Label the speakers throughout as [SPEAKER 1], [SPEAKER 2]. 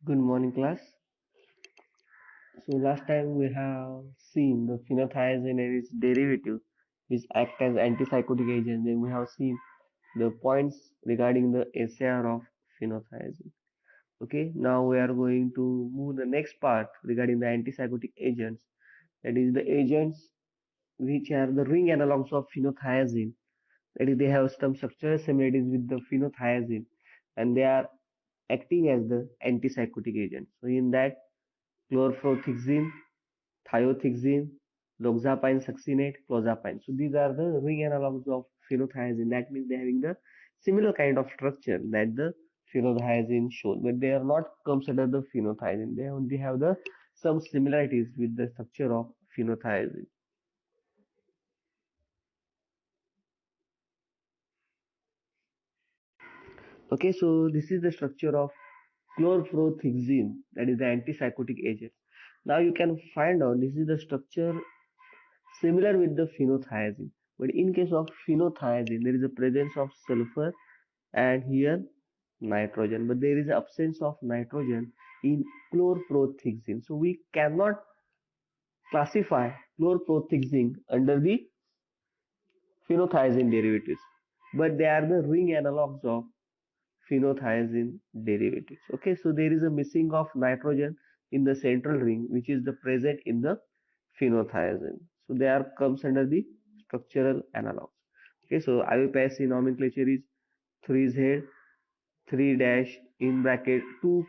[SPEAKER 1] Good morning, class. So last time we have seen the phenothiazine and its derivative, which act as antipsychotic agents. Then we have seen the points regarding the SAR of phenothiazine. Okay, now we are going to move the next part regarding the antipsychotic agents. That is the agents which are the ring analogs of phenothiazine. That is, they have some structural similarities with the phenothiazine, and they are acting as the antipsychotic agents. So in that, chlorpromethazine, thiothixine, loxapine succinate, clozapine. So these are the ring analogs of phenothiazine. That means they're having the similar kind of structure that the phenothiazine shows, but they are not considered the phenothiazine. They only have the some similarities with the structure of phenothiazine. Okay, so this is the structure of chlorpromethazine, that is the antipsychotic agent. Now you can find out this is the structure similar with the phenothiazine. But in case of phenothiazine, there is a presence of sulfur and here nitrogen. But there is absence of nitrogen in chlorpromethazine. So we cannot classify chlorpromethazine under the phenothiazine derivatives. But they are the ring analogs of phenothiazine derivatives. Okay, so there is a missing of nitrogen in the central ring, which is the present in the phenothiazine. So they are comes under the structural analogs. Okay, so IUPAC nomenclature is 3Z 3 dash in bracket 2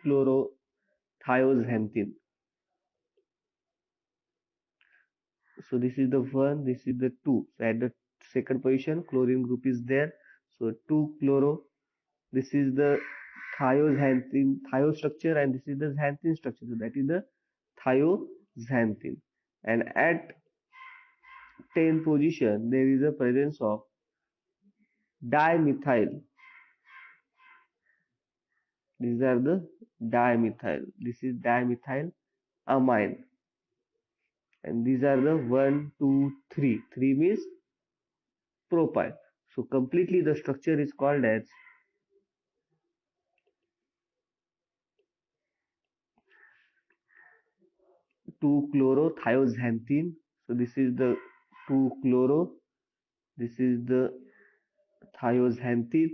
[SPEAKER 1] chlorothiazanthine. So this is the one, this is the two. So at the second position, chlorine group is there. So 2 chloro. This is the thioxanthine thio structure, and this is the xanthine structure. So that is the thioxanthine. And at 10 position, there is a presence of dimethyl. These are the dimethyl. This is dimethyl amine. And these are the 1, 2, 3. 3 means propyl. So completely the structure is called as 2-chlorothiazanthine. So this is the 2-chloro. This is the thiazanthine.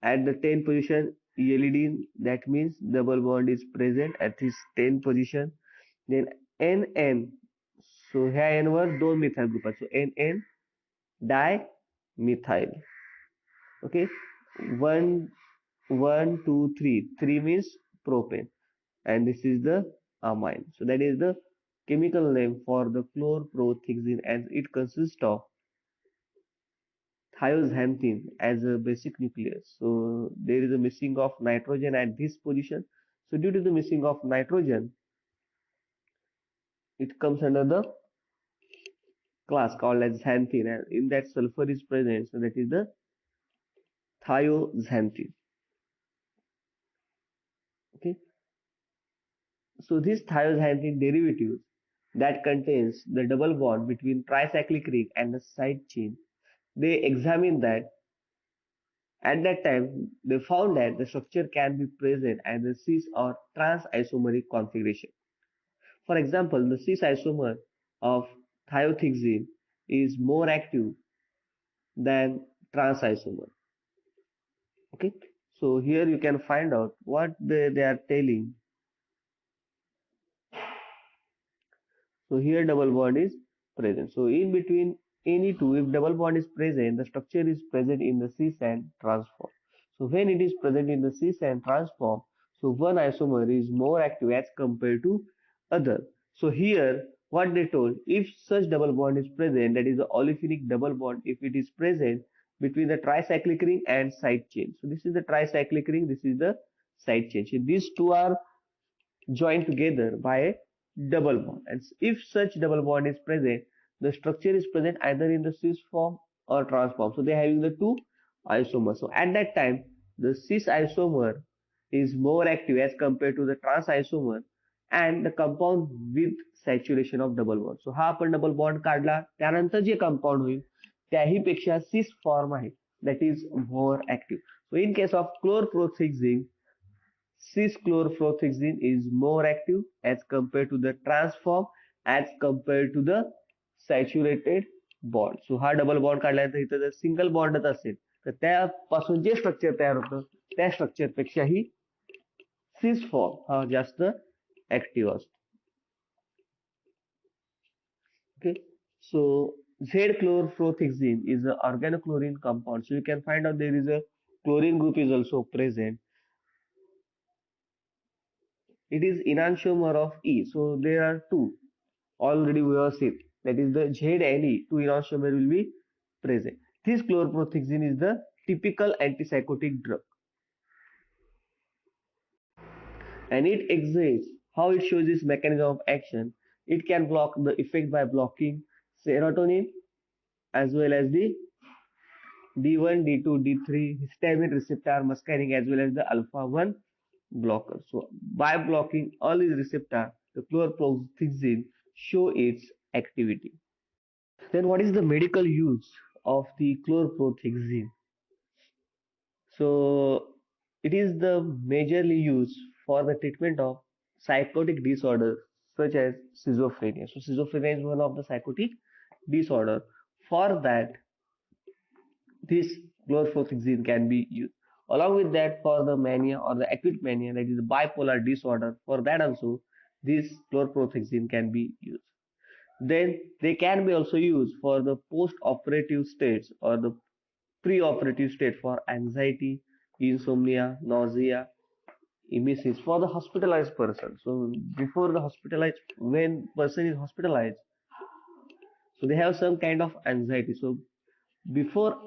[SPEAKER 1] At the 10 position, yelidine, that means double bond is present at this 10 position. Then NN. So here N वर दोन methyl group आहेत. So NN dimethyl. Okay. 1, 1, 2, 3. 3 means propane. And this is the amine. So that is the chemical name for the chlorpromethazine, as it consists of thioxanthine as a basic nucleus. So there is a missing of nitrogen at this position. So due to the missing of nitrogen, it comes under the class called as xanthine, and in that sulfur is present. So that is the thioxanthine. Okay. So this thioxanthine derivatives that contains the double bond between tricyclic ring and the side chain, they examine that. At that time, they found that the structure can be present as a cis or trans isomeric configuration. For example, the cis isomer of thiothixine is more active than trans isomer. Okay, so here you can find out what they are telling. So here double bond is present. So in between any two, if double bond is present, the structure is present in the cis and trans form. So when it is present in the cis and trans form, so one isomer is more active as compared to other. So here what they told, if such double bond is present, that is the olefinic double bond, if it is present between the tricyclic ring and side chain. So this is the tricyclic ring, this is the side chain. So these two are joined together by a double bond, and if such double bond is present, the structure is present either in the cis form or trans form. So they are having the two isomers. So at that time the cis isomer is more active as compared to the trans isomer and the compound with saturation of double bond. So हा आपण double bond काढला त्यानंतर जे compound होईल त्याही पेक्षा cis form आहे that is more active. So in case of chlorpromethazine, cis-chlorofluorhexene is more active as compared to the transform as compared to the saturated bond. सो हा double bond काढल्यानंतर इथं जर सिंगल बॉन्डच असेल तर त्यापासून जे स्ट्रक्चर तयार होतं त्या स्ट्रक्चर पेक्षाही सिस फॉर्म हा जास्त ऍक्टिव्ह असतो. Okay, so Z-chlorofluorhexene is an organochlorine compound. So you can find out there is a chlorine group is also present. It is enantiomer of E. So there are two. Already we have seen. That is the Z and E. Two enantiomer will be present. This chlorofluorhexene is the typical antipsychotic drug, and it exerts how it shows its mechanism of action. It can block the effect by blocking serotonin as well as the D1, D2, D3 histamine receptor muscarinic as well as the alpha 1 blocker. So by blocking all these receptors, the chlorpromazine show its activity. Then what is the medical use of the chlorpromazine? So it is the majorly used for the treatment of psychotic disorders such as schizophrenia. So schizophrenia is one of the psychotic disorder. For that, this chlorpromazine can be used. Along with that, for the mania or the acute mania, that is bipolar disorder, for that also, this chlorpromazine can be used. Then they can be also used for the post-operative states or the pre-operative state for anxiety, insomnia, nausea, emesis for the hospitalized person. So before the hospitalized, when person is hospitalized, so they have some kind of anxiety. So before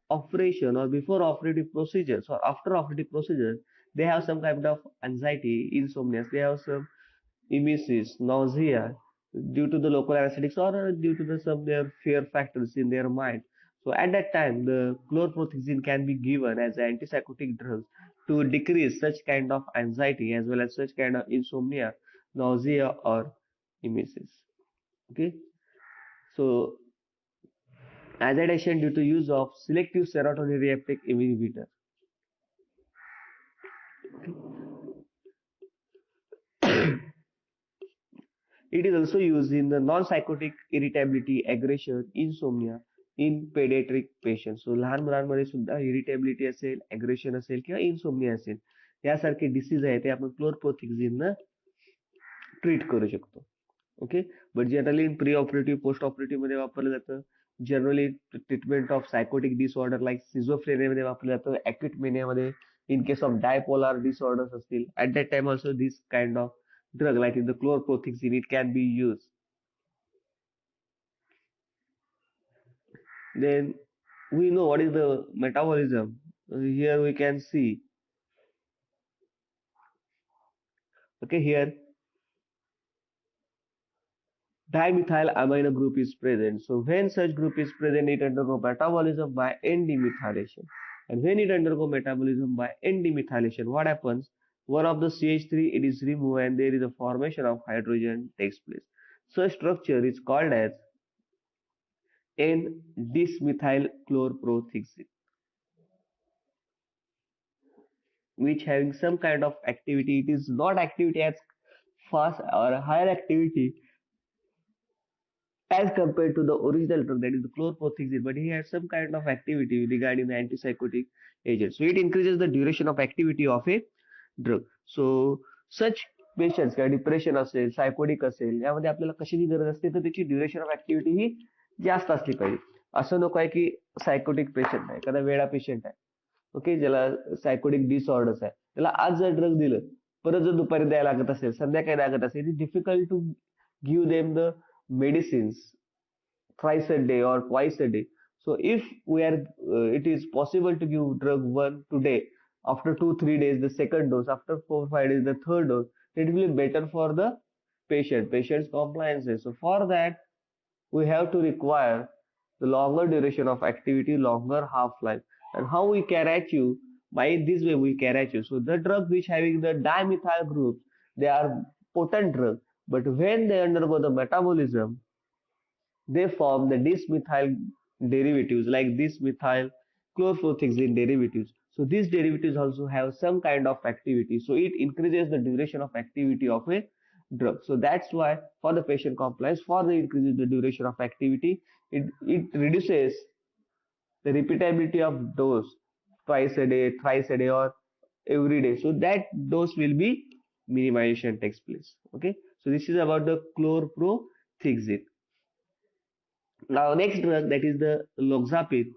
[SPEAKER 1] operation or before operative procedures or after operative procedures, they have some kind of anxiety, insomnia, they have some emesis, nausea due to the local anesthetics or due to the some their fear factors in their mind. So at that time, the chlorpromazine can be given as an antipsychotic drug to decrease such kind of anxiety as well as such kind of insomnia, nausea or emesis. Okay, so agitation due to use of selective serotonin reuptake inhibitor. It is also used in the non-psychotic irritability, aggression, insomnia in pediatric patients. So लहान मुलांमध्ये सुद्धा irritability असेल, aggression असेल किंवा insomnia असेल यासारखे disease आहे ते आपण क्लोरप्रोथिक्झिन न ट्रीट करू शकतो. Okay, but generally in pre operative post operative मध्ये वापरलं जातं. Generally treatment of psychotic disorder like schizophrenia मध्ये वापरलं जातं. ऍक्यूट मेनियामध्ये in case of bipolar disorders असतील at that time also this kind of drug like in the chlorpromazine it can be used. Then we know what is the metabolism. Here we can see, okay, here dimethyl amino group is present. So when such group is present, it undergo metabolism by N-demethylation. And when it undergo metabolism by N-demethylation, what happens? One of the CH3 it is removed and there is a formation of hydrogen takes place. Such structure is called as N-dismethyl chlorpromazine, which having some kind of activity. It is not activity as fast or higher activity as compared to the original drug, that is the chlorpromazine, but he has some kind of activity regarding the antipsychotic agent. So it increases the duration of activity of a drug. So such patients किंवा depression असेल psychotic असेल यामध्ये आपल्याला कशाची गरज असते तर त्याची ड्युरेशन ऑफ ऍक्टिव्हिटी ही जास्त असली पाहिजे. असं नको आहे की सायकोटिक पेशंट आहे एखादा वेळा पेशंट आहे ओके ज्याला सायकोटिक डिसऑर्डर्स आहे त्याला आज जर ड्रग दिलं परत जर दुपारी द्यायला लागत असेल संध्याकाळी लागत असेल it difficult to give them the medicines thrice a day or twice a day. So if we are, it is possible to give drug one today, after 2-3 days the second dose, after 4-5 days the third dose, it will be better for the patient's compliance. So for that we have to require the longer duration of activity, longer half-life. And how we can achieve? By this way we can achieve. So the drug which having the dimethyl groups, they are potent drug, but when they undergo the metabolism, they form the dismethyl derivatives like this methyl chlorpromazine derivatives. So these derivatives also have some kind of activity. So it increases the duration of activity of a drug. So that's why for the patient compliance, for the increases the duration of activity, it reduces the repeatability of dose twice a day, thrice a day, or every day. So that dose will be minimization takes place. Okay. So this is about the chlorpromazine. Now next drug, that is the loxapine,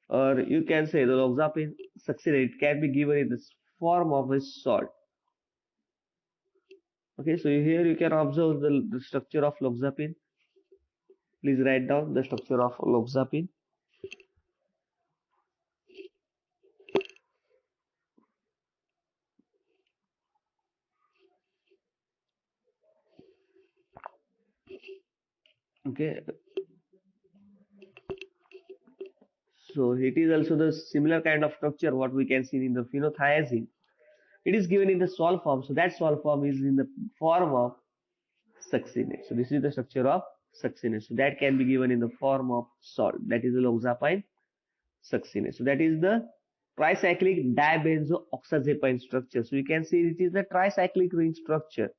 [SPEAKER 1] or you can say the loxapine succinate, can be given in the form of a salt. Okay, so here you can observe the structure of loxapine. Please write down the structure of loxapine. Okay, so it is also the similar kind of structure what we can see in the phenothiazine. It is given in the salt form, so that salt form is in the form of succinate. So this is the structure of succinate. So that can be given in the form of salt. That is the loxapine succinate. So that is the tricyclic dibenzoxazepine structure. So you can see it is the tricyclic ring structure.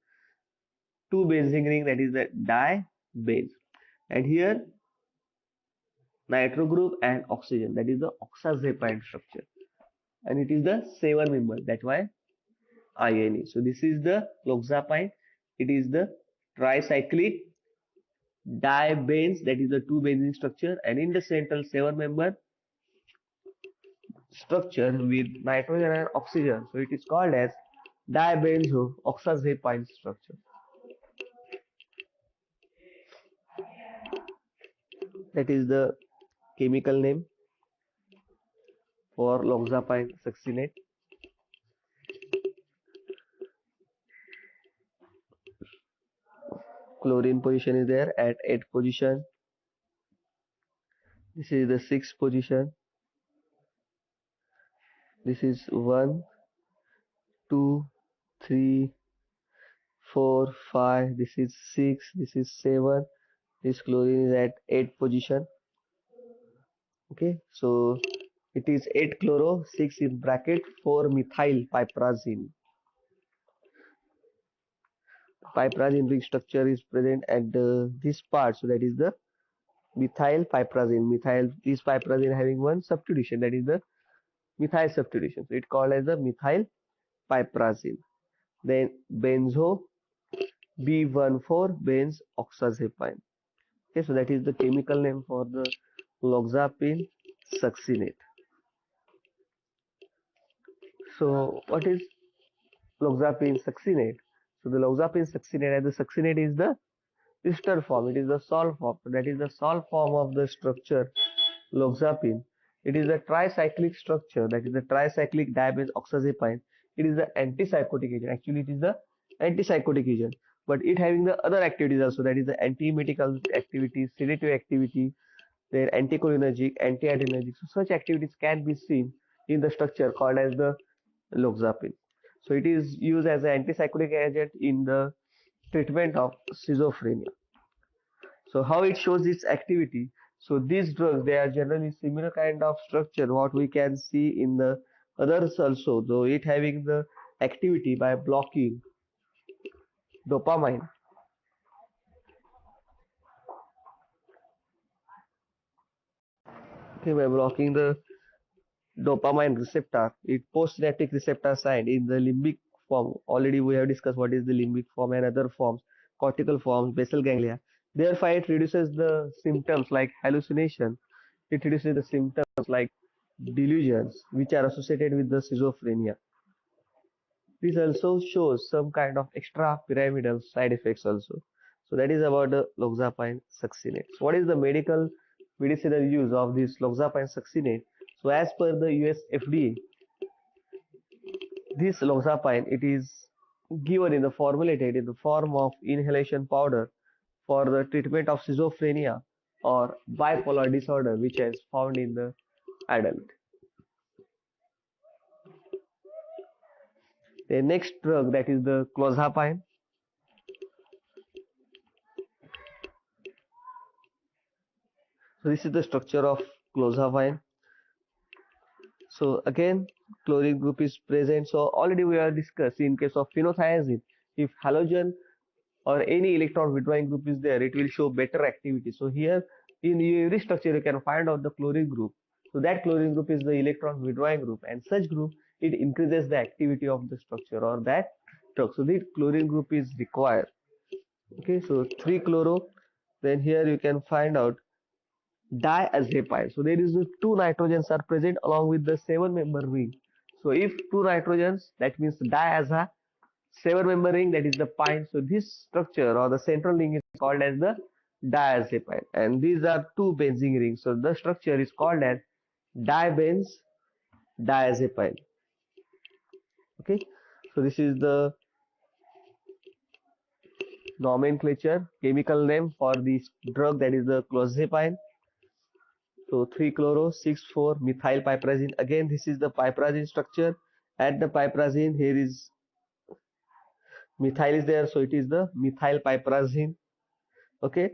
[SPEAKER 1] Two benzene ring, that is the dibenz. And here nitro group and oxygen, that is the oxazepine structure. And it is the 7 member. That's why INE. So this is the loxapine. It is the tricyclic dibenz, that is the two benzene structure, and in the central 7 member structure with nitrogen and oxygen. So it is called as dibenzoxazepine structure. That is the chemical name for loxapine succinate. Chlorine position is there at 8th position. This is the 6th position. This is 1, 2, 3, 4, 5. This is 6. This is 7. This chlorine is at 8th position. Okay, so it is 8 chloro, 6 in bracket, 4 methyl piperazine. Piperazine ring structure is present at this part, so that is the methyl piperazine. Methyl, this piperazine having one substitution, that is the methyl substitution. So it called as the methyl piperazine. Then benzo B14 benzoxazepine. Okay, so that is the chemical name for the loxapine succinate. So what is loxapine succinate? So the loxapine succinate, and the succinate is the ester form. It is the salt form. That is the salt form of the structure loxapine. It is a tricyclic structure. That is the tricyclic dibenzoxazepine. It is the antipsychotic agent. Actually, it is the antipsychotic agent, but it having the other activities also. That is the antiemetical activity, sedative activity, then anticholinergic, antiadrenergic. So such activities can be seen in the structure called as the loxapine. So it is used as an antipsychotic agent in the treatment of schizophrenia. So how it shows its activity? So these drugs, they are generally similar kind of structure what we can see in the others also, though it having the activity by blocking dopamine. Okay, by blocking the dopamine receptor, it postsynaptic receptor side in the limbic form. Already we have discussed what is the limbic form and other forms, cortical forms, basal ganglia. Therefore, it reduces the symptoms like hallucination. It reduces the symptoms like delusions, which are associated with the schizophrenia. This also shows some kind of extra pyramidal side effects also. So that is about the loxapine succinate. So what is the medicinal use of this loxapine succinate? So as per the US FDA, this loxapine, it is given in the formulated in the form of inhalation powder for the treatment of schizophrenia or bipolar disorder, which is found in the adult. The next drug, that is the clozapine. So this is the structure of clozapine. So again, chlorine group is present. So already we have discussed in case of phenothiazine, if halogen or any electron withdrawing group is there, it will show better activity. So here in every structure you can find out the chlorine group. So that chlorine group is the electron withdrawing group, and such group it increases the activity of the structure or that drug. So this chlorine group is required. Okay, so 3-chloro. Then here you can find out diazepine. So there is two nitrogens are present along with the 7-member ring. So if two nitrogens, that means diaza, 7-member ring, that is the pine. So this structure or the central ring is called as the diazepine, and these are two benzene rings. So the structure is called as dibenz diazepine. Okay, so this is the nomenclature, chemical name for this drug, that is the clozapine. So 3-chloro, 6,4-methyl piperazine. Again, this is the piperazine structure. At the piperazine, here is methyl is there, so it is the methyl piperazine. Okay,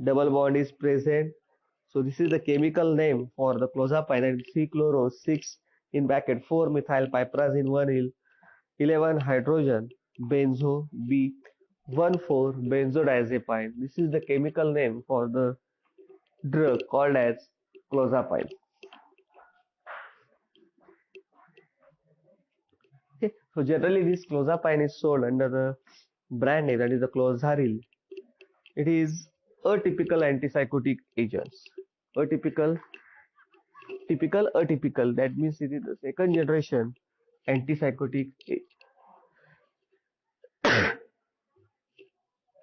[SPEAKER 1] double bond is present. So this is the chemical name for the clozapine, and 3-chloro, 6 in bracket 4-methyl piperazine 1 11 hydrogen benzo B 1,4 benzodiazepine. This is the chemical name for the drug called as clozapine. Okay. So generally this clozapine is sold under the brand name, that is the clozaril. It is atypical antipsychotic agents. Atypical, typical, atypical. That means it is the second generation antipsychotic.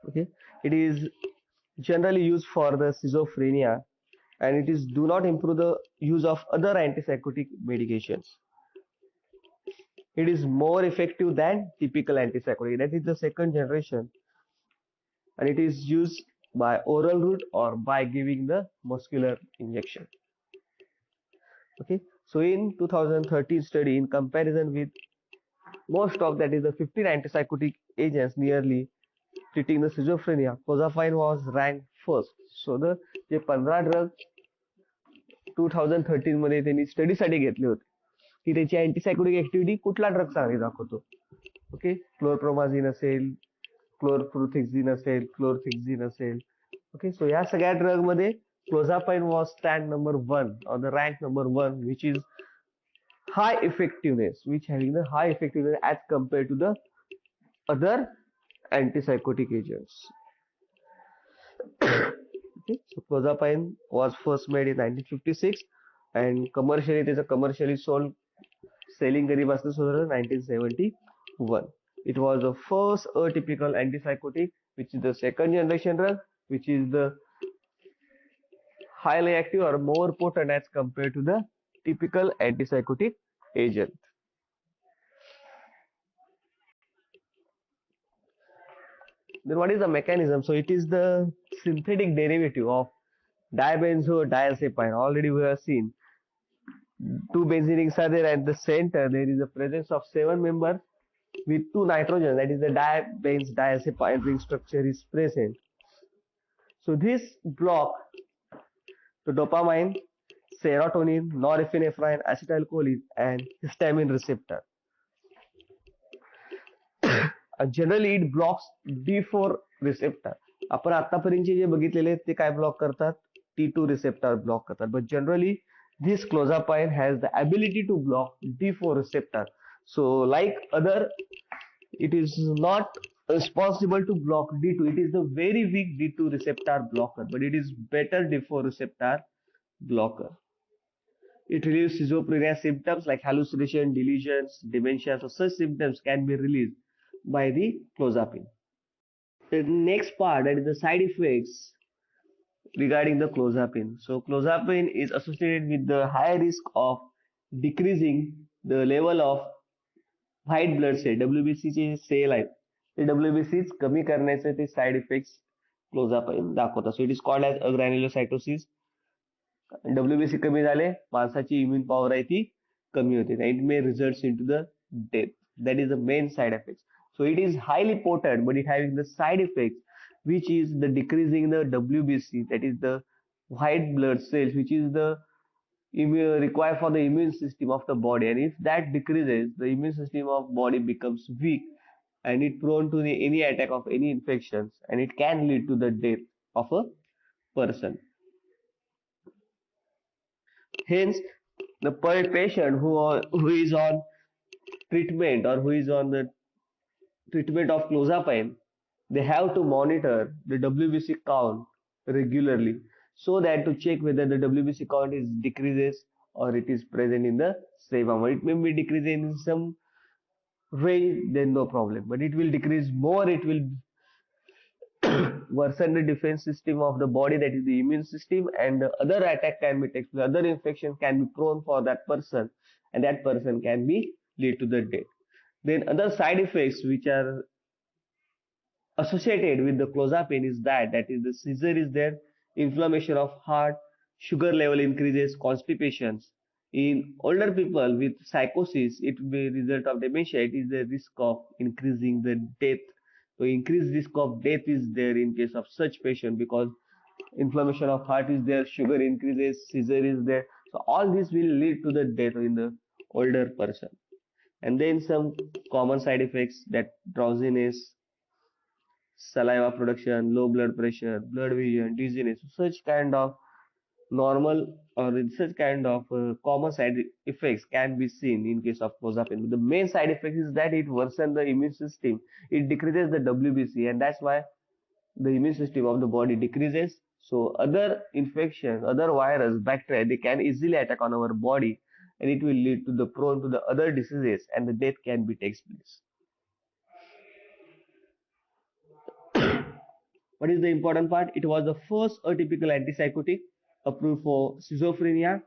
[SPEAKER 1] Okay. It is generally used for the schizophrenia, and it is do not improve the use of other antipsychotic medications. It is more effective than typical antipsychotic. That is the second generation, and it is used by oral route or by giving the muscular injection. Okay, so in 2013 study, in comparison with most of, that is the 15 antipsychotic agents nearly treating the schizophrenia, clozapine was ranked first. So the J 15 drug 2013 मध्ये त्यांनी स्टडीसाठी घेतले होते की त्याची अँटीसायकोटिक activity कुठला drug चांगली दाखवतो. Okay, क्लोरप्रोमाझिन असेल, क्लोरफ्रुथिक्झिन असेल, क्लोरथिक्झिन असेल. ओके, सो या सगळ्या ड्रग मध्ये clozapine was stand number 1 or the rank number 1, which is high effectiveness, which having the high effectiveness as compared to the other antipsychotic agents. Okay, so clozapine was first made in 1956 and commercially it is a commercially sold selling कधी पासून सुरू झालं 1971. It was the first atypical antipsychotic, which is the second generation drug, which is the highly active or more potent as compared to the typical antipsychotic agent. Then what is the mechanism? So it is the synthetic derivative of dibenzodiazepine. Already we have seen two benzene rings are there. At the center there is the presence of 7 members with 2 nitrogens, that is the dibenzodiazepine ring structure is present. So this block the dopamine, serotonin, norepinephrine, acetylcholine and histamine receptor. Generally it blocks D4 receptor. आपण आतापर्यंत जे बघितलेले ते काय block करतात, T2 receptor block करतात. But generally this clozapine has the ability to block D4 receptor. So like other, it is not responsible to block D2. It is the very weak D2 receptor blocker, but it is better D4 receptor blocker. It relieves schizophrenia symptoms like hallucination, delusions, dementia. So such symptoms can be released by the clozapine. The next part, that is the side effects regarding the clozapine. So clozapine is associated with the high risk of decreasing the level of white blood cell. WBC चे cell आहेत ते WBC कमी करण्याचे ते side effects clozapine दाखवतात. So it is called as agranulocytosis. WBC कमी झाले, माणसाची इम्युन पॉवर आहे ती कमी होते. It may result into the death. That is the main side effects. So it is highly potent, but it having the side effects, which is the decreasing the WBC, that is the white blood cells, which is the required for the immune system of the body, and if that decreases, the immune system of body becomes weak and it prone to any attack of any infections, and it can lead to the death of a person. Hence, the patient who is on treatment or who is on the treatment of clozapine, they have to monitor the WBC count regularly so that to check whether the WBC count is decreases or it is present in the same amount. It may be decreasing in some range, then no problem, but it will decrease more, it will worsen the defense system of the body, that is the immune system, and other attack can be taken, other infection can be prone for that person, and that person can be lead to the death. Then other side effects which are associated with the clozapine is that is the seizure is there, inflammation of heart, sugar level increases, constipations. In older people with psychosis, it will be result of dementia. It is the risk of increasing the death. So increased risk of death is there in case of such patient because inflammation of heart is there, sugar increases, seizure is there. So all this will lead to the death in the older person. And then some common side effects, that drowsiness, saliva production, low blood pressure, blood vision, dizziness. Such kind of normal or such kind of common side effects can be seen in case of clozapine. But the main side effect is that it worsens the immune system. It decreases the WBC, and that's why the immune system of the body decreases. So other infections, other virus, bacteria, they can easily attack on our body, and it will lead to the prone to the other diseases, and the death can be takes place. What is the important part? It was the first atypical antipsychotic approved for schizophrenia,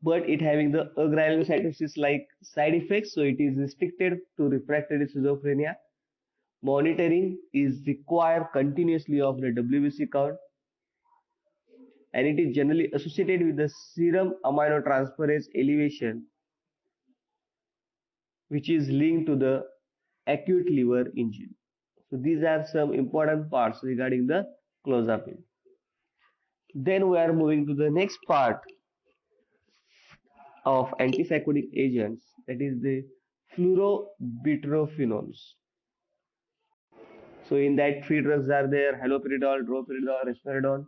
[SPEAKER 1] but it having the agranulocytosis like side effects, so it is restricted to refractory schizophrenia. Monitoring is required continuously of the WBC count, and it is generally associated with the serum aminotransferase elevation, which is linked to the acute liver injury. So these are some important parts regarding the clozapine. Then we are moving to the next part of antipsychotic agents, that is the fluorobutyrophenones. So in that three drugs are there: haloperidol, droperidol, risperidone.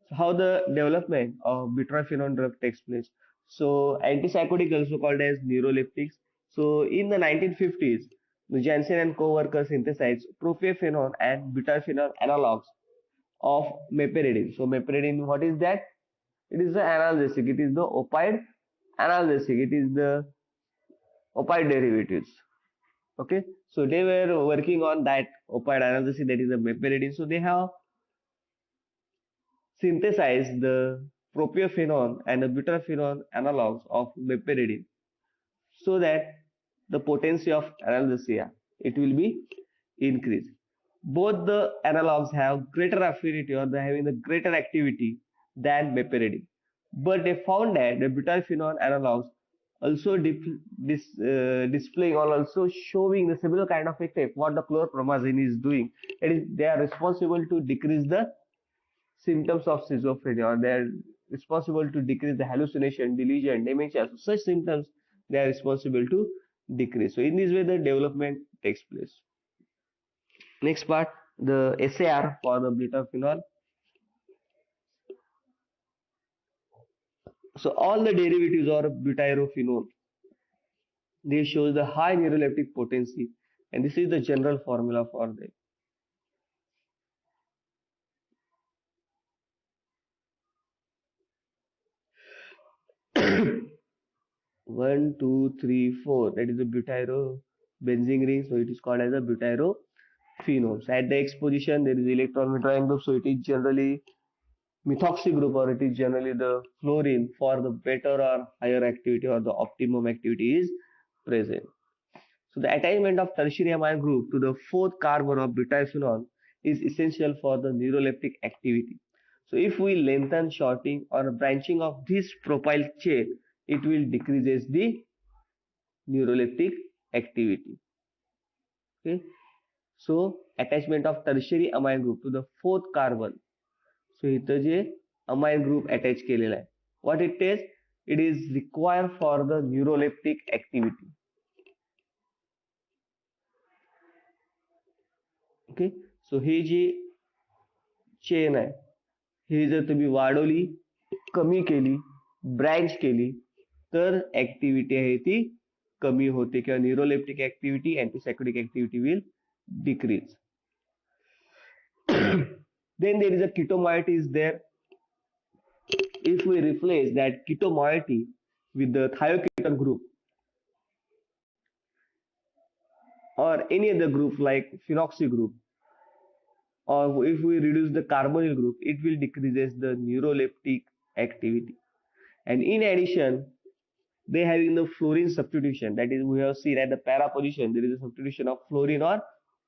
[SPEAKER 1] So how the development of butyrophenone drug takes place? So antipsychotic also called as neuroleptics. So in the 1950s, the Janssen and co-workers synthesized propionephrine and butyrophenone analogs of meperidine. So meperidine, what is that? It is the analgesic. It is the opioid analgesic. It is the opioid derivatives. Okay, so they were working on that opioid analgesic, that is the meperidine. So they have synthesized the propionephrine and the butyrophenone analogs of meperidine, so that the potency of analgesia, it will be increased. Both the analogs have greater affinity, or they having the greater activity than meperidine, but they found that the butyrophenone analogs also displaying or also showing the similar kind of effect what the chlorpromazine is doing. It is they are responsible to decrease the symptoms of schizophrenia, or they are responsible to decrease the hallucination, delusion, dementia. So such symptoms they are responsible to decrease. So in this way the development takes place. Next part, the SAR for the butyrophenol. So all the derivatives are butyrophenol. They show the high neuroleptic potency, and this is the general formula for them. 1, 2, 3, 4. That is the butyrobenzene ring. So it is called as a butyrophenols. At the exposition, there is electron withdrawing group. So it is generally methoxy group, or it is generally the fluorine for the better or higher activity or the optimum activity is present. So the attachment of tertiary amine group to the fourth carbon of butyrphenol is essential for the neuroleptic activity. So if we lengthen, shortening or branching of this propyl chain, it will decreases the neuroleptic activity. Okay. So attachment of tertiary amine group to the fourth carbon so इथं जे amine group attach केलेला आहे, what it is, it is required for the neuroleptic activity. Okay, so ही जी chain आहे, ही जर तुम्ही वाढवली, कमी केली, ब्रँच केली, तर ऍक्टिव्हिटी आहे ती कमी होते किंवा neuroleptic activity, antipsychotic activity will decrease. Then there is a keto moiety is there. If we replace that keto moiety with the thioketone group or any other group like phenoxy group, or if we reduce the carbonyl group, it will decreases the neuroleptic activity. And in addition, they having the fluorine substitution, that is we have seen at the para position there is a substitution of fluorine or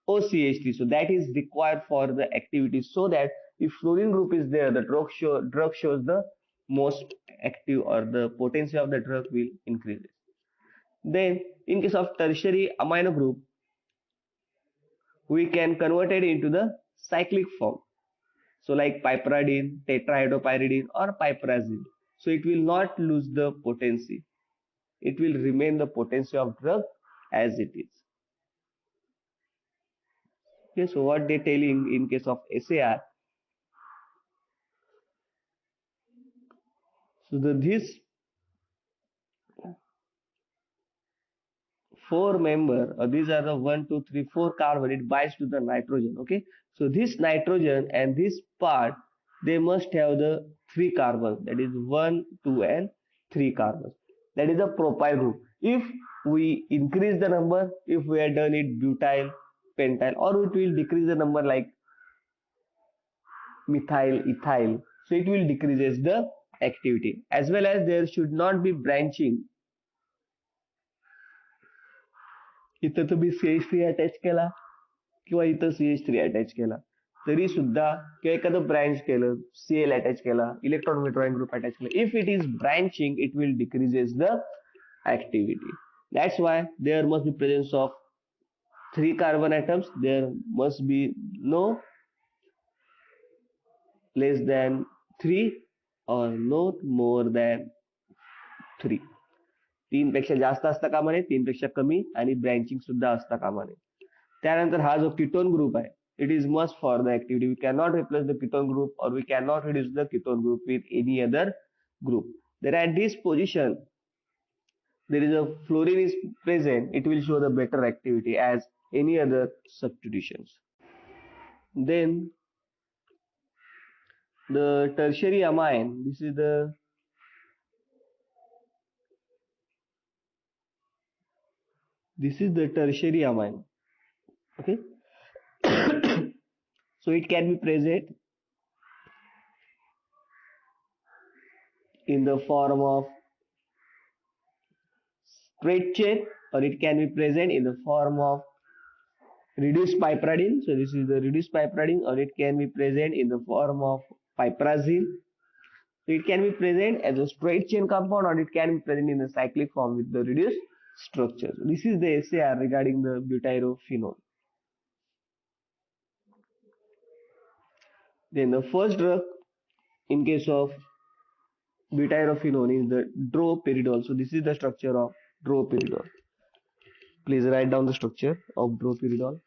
[SPEAKER 1] OCH3, so that is required for the activity, so that if fluorine group is there, the drug shows the most active, or the potency of the drug will increase. Then in case of tertiary amino group, we can convert it into the cyclic form, so like piperidine, tetrahydropyridine or piperazine, so it will not lose the potency, it will remain the potency of drug as it is. Okay, so what they telling in case of SAR, so this four member, these are the 1 2 3 4 carbon, it binds to the nitrogen. Okay, so this nitrogen and this part, they must have the 3 carbons, that is 1 2 and 3 carbons, that is the propyl group. If we increase the number, if we have done it butyl, pentyl, or it will decrease the number like methyl, ethyl, so it will decreases the activity. As well as there should not be branching. इथं तुम्ही CH3 attach केला किंवा इथं CH3 attach केला तरी सुद्धा, किंवा एखादं ब्रँच केलं, Cl अटॅच केला, इलेक्ट्रॉन विड्रॉइंग ग्रुप अटॅच केला, if it is branching it will decreases the activity. That's why there must be presence of 3 carbon atoms, there must be no less than 3 or not more than 3. 3 पेक्षा जास्त असता कामा नये, 3 पेक्षा कमी, आणि branching सुद्धा असता कामा नये. त्यानंतर हा जो कीटोन ग्रुप आहे, it is must for the activity. We cannot replace the ketone group, or we cannot reduce the ketone group with any other group. Then at this position, there is a fluorine is present, it will show the better activity as any other substitutions. Then the tertiary amine, this is the tertiary amine. Okay. So it can be present in the form of straight chain, or it can be present in the form of reduced piperidine. So this is the reduced piperidine, or it can be present in the form of piperazine. So it can be present as a straight chain compound, or it can be present in the cyclic form with the reduced structure. So this is the SAR regarding the butyrophenol. Then the first drug in case of butyrophenol is the droperidol. So this is the structure of droperidol. Please write down the structure of droperidol.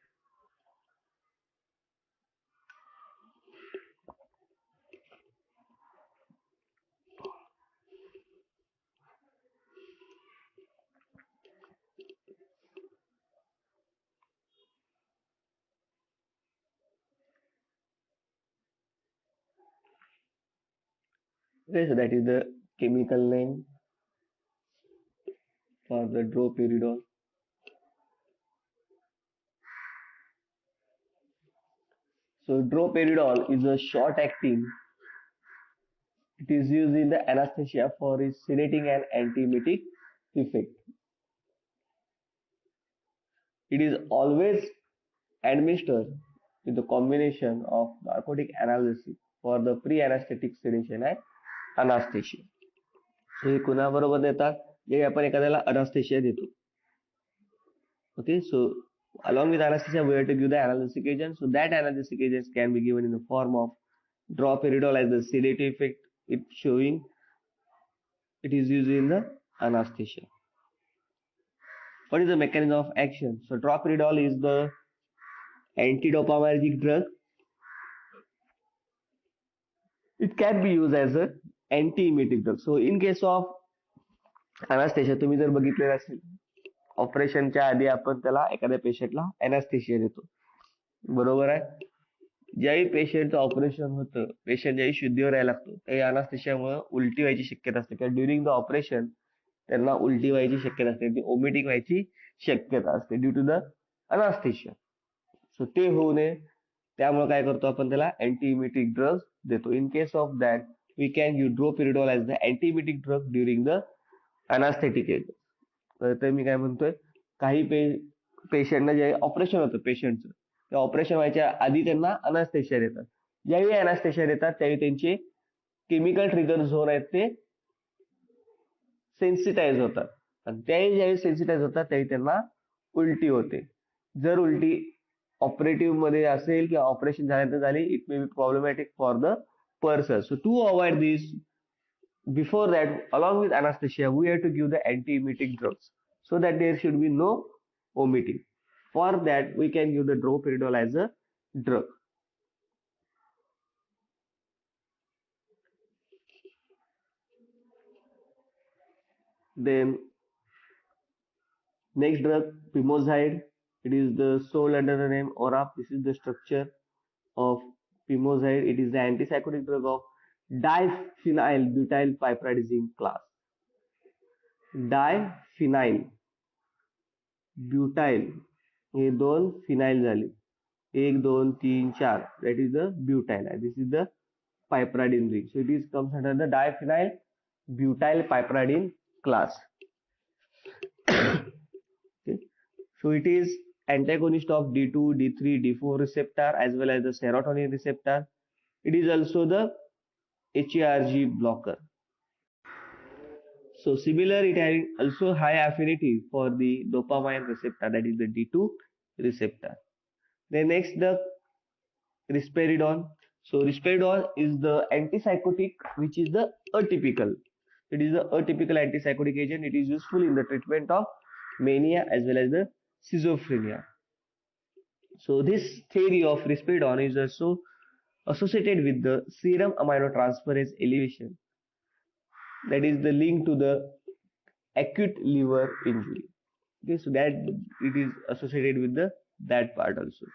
[SPEAKER 1] Okay, so that is the chemical name for the droperidol. So droperidol is a short acting. It is used in the anesthesia for its sedating and antiemetic effect. It is always administered with the combination of narcotic analgesic for the pre-anesthetic sedation and anesthesia. So हे कुणाबरोबर देतात, जे आपण एखाद्याला अनास्थेशिया देतो. Okay, so along with anesthesia we have to give the analgesic agent. So that analgesic agents can be given in the form of Droperidol as the sedative effect, it showing it is used in the anesthesia. What is the mechanism of action? So droperidol is the antidopaminergic drug. It can be used as a anti-emetic drug. So in case of anesthesia, तुम्ही जर बघितलेलं असेल, ऑपरेशनच्या आधी आपण त्याला एखाद्या पेशंटला अनेस्थेशिया देतो, बरोबर आहे. ज्यावेळी पेशंटचं ऑपरेशन होतं, पेशंट ज्यावेळी शुद्धीवर यायला लागतो, त्यावेळी अनेस्थेशियामुळे उलटी व्हायची शक्यता असते किंवा ड्युरिंग द ऑपरेशन त्यांना उलटी व्हायची शक्यता असते, ओमिटिंग व्हायची शक्यता असते ड्यू टू द अनेस्थेशिया. सो ते होऊ नये त्यामुळे काय करतो आपण त्याला अँटीइमेटिक ड्रग देतो. In case of that we can give droperidol as the antiemetic drug during the anaesthetic age. तर मी काय म्हणतोय, काही पेशंटना जे ऑपरेशन होतं पेशंटचं, त्या ऑपरेशन व्हायच्या आधी त्यांना अनास्थेशिया देतात. ज्यावेळी अनास्थेशिया देतात त्यावेळी त्यांचे केमिकल ट्रिगर झोन आहेत ते सेन्सिटाईज होतात आणि त्यावेळी ज्यावेळी सेन्सिटाईज होतात त्यावेळी त्यांना उलटी होते. जर उलटी ऑपरेटिव्ह मध्ये असेल किंवा ऑपरेशन झाल्यानंतर झाली, it may be problematic for the person. So to avoid this, before that, along with anesthesia, we have to give the anti-emetic drugs so that there should be no vomiting. For that, we can give the droperidol as a drug. Then next drug, pimozide. It is the sold under the name ORAP. This is the structure of pimozide. It is the antipsychotic drug of diphenyl butyl piperidine class. Diphenyl butyl हे दोन phenyl झाले, 1 2 3 4, that is the butyl, this is the piperidine ring. So it is comes under the diphenyl butyl piperidine class. Okay. So it is antagonist of D2, D3, D4 receptor as well as the serotonin receptor. It is also the HARG blocker. So similar, it has also high affinity for the dopamine receptor, that is the D2 receptor. Then next, the risperidone. So risperidone is the antipsychotic which is the atypical. It is the atypical antipsychotic agent. It is useful in the treatment of mania as well as the schizophrenia. So this theory of risperidone is also associated with the serum aminotransferase elevation. That is the link to the acute liver injury. Okay, so that it is associated with the that part also.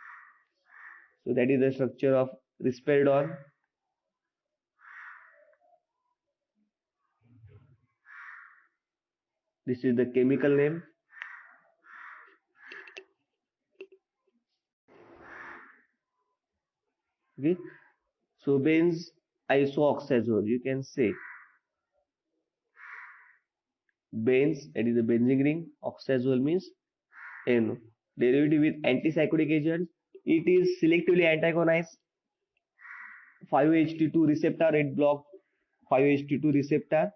[SPEAKER 1] So that is the structure of risperidone. This is the chemical name. Okay, so benz isooxazole, you can say benz, that is the benzene ring, oxazole means NO. Derivative with antipsychotic agent, it is selectively antagonize 5-HT2 receptor, it blocks 5-HT2 receptor,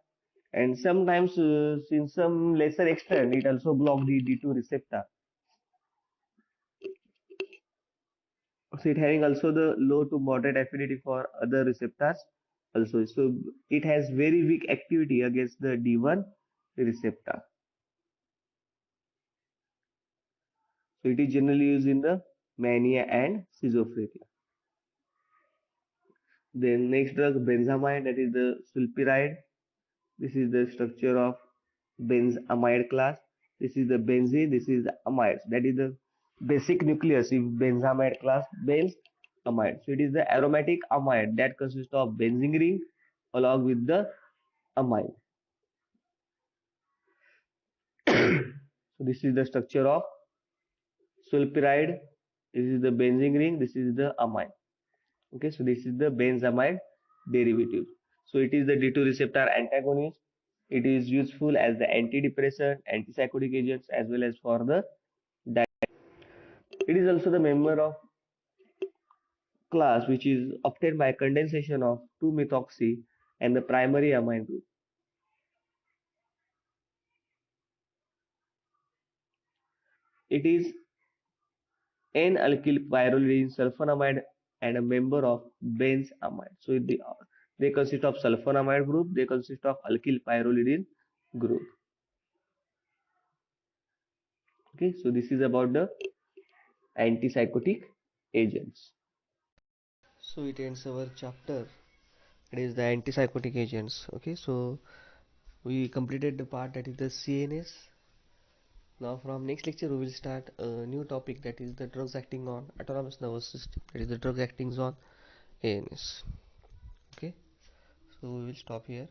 [SPEAKER 1] and sometimes in some lesser extent it also blocks the D2 receptor. So it having also the low to moderate affinity for other receptors also. So it has very weak activity against the D1 receptor. So it is generally used in the mania and schizophrenia. Then next drug, benzamide, that is the sulpiride. This is the structure of benzamide class. This is the benzene, this is the amide. That is the basic nucleus in benzamide class, benzamide. So it is the aromatic amide that consists of benzene ring along with the amide. So this is the structure of sulpiride. This is the benzene ring, this is the amide. Okay, so this is the benzamide derivative. So it is the D2 receptor antagonist. It is useful as the antidepressant, antipsychotic agents as well as for the it is also the member of class which is obtained by condensation of 2-methoxy and the primary amine group. It is N-alkyl pyrrolidine sulfonamide and a member of benzamide. So they consist of sulfonamide group, they consist of alkyl pyrrolidine group. Okay, so this is about the antipsychotic agents. So it ends our chapter. It is the antipsychotic agents. Okay, so we completed the part that is the CNS. Now from next lecture we will start a new topic, that is the drugs acting on autonomous nervous system. That is the drugs acting on ANS. Okay, so we will stop here.